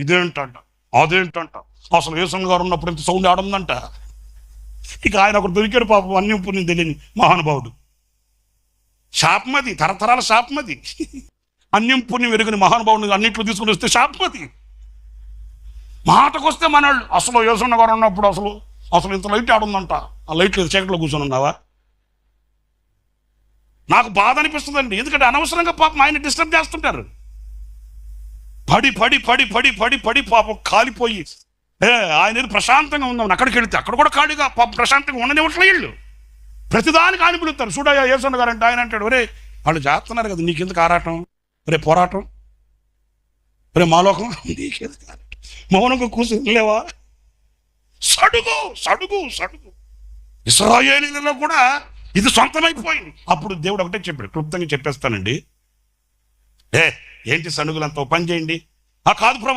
ఇదేంటంట, అదేంటంట, అసలు యేసన్ గారు ఉన్నప్పుడు ఇంత సౌండ్ ఆడుందంట. ఇక ఆయన ఒకటి దొరికాడు పాపం, అన్యం పుణ్యం తెలియని మహానుభావుడు. శాపమది, తరతరాల శాపమది. అన్యం పుణ్యం ఎరుగని మహానుభావుని అన్నింటిలో తీసుకుని వస్తే శాపమది. మాటకొస్తే మనవాళ్ళు అసలు యేసన్న గారు ఉన్నప్పుడు అసలు అసలు ఇంత లైట్ ఆడుందంట. ఆ లైట్ లేదు, చీకట్లో కూర్చొని ఉన్నావా? నాకు బాధ అనిపిస్తుందండి. ఎందుకంటే అనవసరంగా పాపం ఆయన డిస్టర్బ్ చేస్తుంటారు. పడి పడి పడి పడి పడి పడి పాపం కాలిపోయి ఆయన ప్రశాంతంగా ఉందాం అక్కడికి వెళితే అక్కడ కూడా ఖాళీగా పాపం ప్రశాంతంగా ఉండనివ్వట్లే వీళ్ళు. ప్రతిదానికి ఆయన పిలుస్తారు. చూడయ్యా యేసన్న గారు అంటే ఆయన అంటాడు, ఒరే వాళ్ళు చేస్తున్నారు కదా, నీకెందుకు ఆరాటం, రే పోరాటం, రే మాలోకం, నీకెందుకు ఆరాటం, మౌనంగా కూర్చునిలేవా? సడుగు సడుగు సడుగు. ఇశ్రాయేలీయులలో కూడా ఇది సొంతమైపోయింది. అప్పుడు దేవుడు ఒకటే చెప్పాడు, క్లుప్తంగా చెప్పేస్తానండి. ఏంటి సనుగులంతా పని చేయండి. కాదు ప్రభు,